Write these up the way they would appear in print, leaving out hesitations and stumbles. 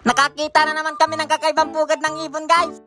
Nakakita na naman kami ng kakaibang pugad ng ibon, guys.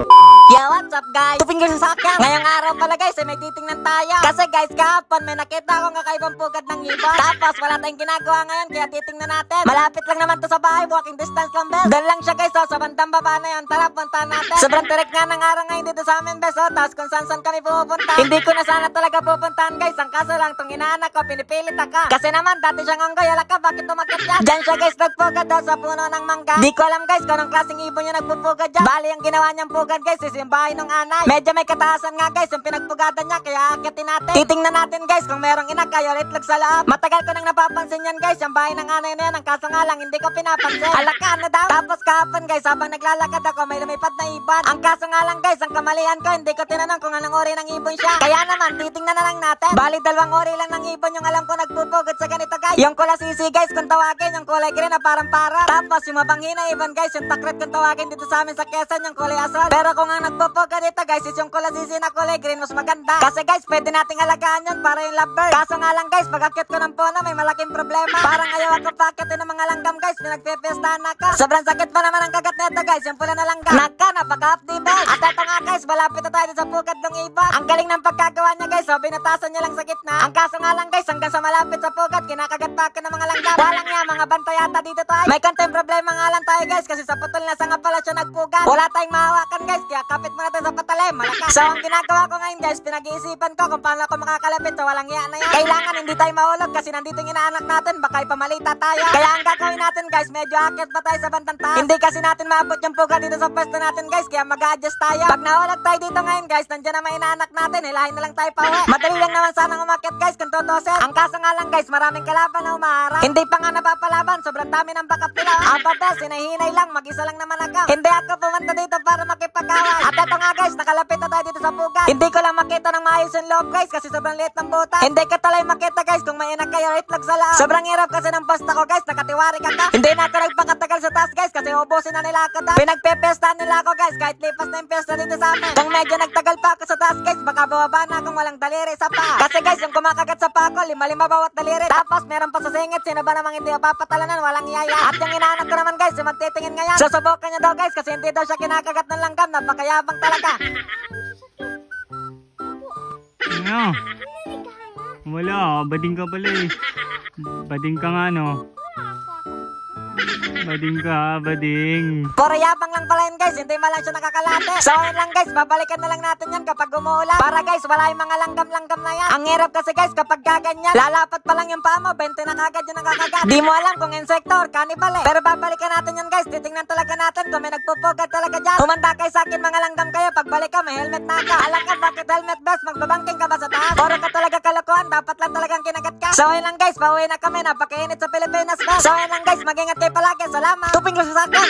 Yo, what's up, guys? Tuping sa sakyan. Ngayong araw pala, guys, may titingnan tayo. Kasi, guys, kahapon may nakita akong kakaibang pugad ng ibon. Tapos, wala tayong ginagawa ngayon, kaya titingnan natin. Malapit lang naman to sa bahay, walking distance lang, bes. Doon lang siya, guys, sa bandang baba na yan. Tara, puntahan natin. Sobrang tirik nga ng araw ngayon dito sa amin, bes. Tapos, kung saan kami pupunta. Hindi ko na sana talaga pupuntahan, guys. Ang kaso lang, tong inaanak ko, pinipilit ako. Kasi naman, dati siyang onggoy. Ala ka, bakit tumakit yan? Diyan siya, guys, nagpugad daw sa puno ng mangga. Di ko alam, guys, kung anong klaseng ibon yung nagpupugad dyan. Bali, ang ginawa niyang pugad, guys, is yung bahay ng anay. Medyo may kataasan nga, guys, yung pinagpugadan niya, kaya akitin natin. Titingnan natin, guys, kung merong inakay o itlog sa loob. Matagal ko nang napapansin yan, guys, yung bahay ng anay na yan. Ang kaso nga lang, hindi ko pinapansin. Alaka, ano daw? Tapos kahapon, guys, habang naglalakad ako, may lumipad na ibon. Ang kaso nga lang, guys, ang kamalian ko, hindi ko tinanong kung anong uri ng ibon siya. Kaya naman, titingnan na lang natin. Bali, 2 uri lang ng ibon yung alam ko nagpupugad sa ganito, guys. Yung kulasisi, guys, kung tawagin, yung kulay green na parang parang. Tapos, yung mabanghi na ibon, guys, yung takret kung tawagin dito sa amin sa Quezon, yung kulay asol. Pero kung ang nagpupugad dito, guys, is yung kulasisi na kulay green, mas maganda. Kasi, guys, pwede nating alagaan yun para yung lovebird. Kaso nga lang, guys, pag akit ko ng puno, may malaking problema. Parang ayaw ako pakitin ng mga langgam, guys, pinagpipestahan ako. Sobrang sakit pa naman ang kagat nito, guys, yung pula na langgam. Naka, napaka-updi, guys. At ito nga, guys, malapit na tayo sa pugad ng ibon. Ang galing ng pagkagawa niya, guys, so binatasan niya lang sa gitna. Ang kaso nga lang, guys, hanggang sa malapit sa pugad, kinakagat pa ako ng mga langgam. Walang nga, mga banta yata dito tayo. May konting problema nga lang tayo, guys, kasi sa putol na sanga pala siya nagpugad. Wala tayong mahawakan, guys, kaya kapit mo natin sa patalim, malaka. So, ang ginagawa ko ngayon, guys, pinag-iisipan ko kung paano ako makakalapit sa walang iya na yan. Kailangan hindi tayo mahulog kasi nandito yung inaanak natin, baka ipamalita tayo. Kaya ang gagawin natin, guys, medyo akit pa tayo sa bandang taas. Hindi kasi natin maabot yung pugad dito sa pwesto natin, guys, kaya mag-a-adjust tayo. Pag nahulog tayo dito ngayon, guys, nandiyan na may inaanak natin, hilahin na lang tayo pa uwi. Madali lang naman sanang umakit, guys, kung tutusin. Ang kaso nga lang, guys, maraming kalaban na umaharap. Hindi pa nga napapalaban, sobrang dami ng backup nila. Ababa, sinahinay lang, mag-isa lang naman ako. Hindi ako pumunta dito para makipag-away. At ito nga, guys, nakalapit na tayo dito sa pugad. Hindi ko lang makita ng maayos yung loob, guys, kasi sobrang liit ng butas. Hindi ka talay makita, guys, kung may inak kayo itlog sa loob. Sobrang hirap kasi ng basta ko, guys, nakatiwarik ako. Hindi na ako nagpakatagal sa taas, guys, kasi ubusin na nila ako daw. Pinagpepestahan nila ako, guys, kahit lipas na yung pesta dito sa amin. Kung medyo nagtagal pa ako sa taas, guys, baka bababa na akong walang daliri sa paa. Kasi, guys, yung kumakagat sa paa ko, 5 bawat daliri. Tapos meron pa sa singit, sino ba namang hindi mapapatalanan, walang iyaya. At yung inaanak ko naman, guys, yung magtitingin ngayon. Susubukan niya daw, guys, kasi hindi daw siya kinakagat ng langgam, napakayabang talaga. Ano? Wala, bading ka pala eh. Bading ka nga, no? Bading ka, bading. Puro yabang lang pala yun, guys, hindi malang siya nakakalate. So yun lang, guys, babalikan na lang natin yan kapag umuulan. Para, guys, wala yung mga langgam-langgam na yan. Ang hirap kasi, guys, kapag gaganyan, lalapat pa lang yung paa mo, 20 na kagad yung nakakagat. Di mo alam kung insekto or cannibal eh. Pero babalikan natin yan, guys, titingnan talaga natin kung may nagpupugad talaga dyan. Humanda kayo sa akin, mga langgam kayo, pagbalik ka, may helmet na ka. Alam ka, bakit helmet, best? Magbabangking ka ba sa taas? Puro ka talaga kalokohan, dapat lang talagang kinagat ka. So yun lang, guys, pauwi na kami, napakainit sa Pilipinas, best. So yun lang, guys, mag-ingat kayo palagi. Salamat. Tuping sa sakyan.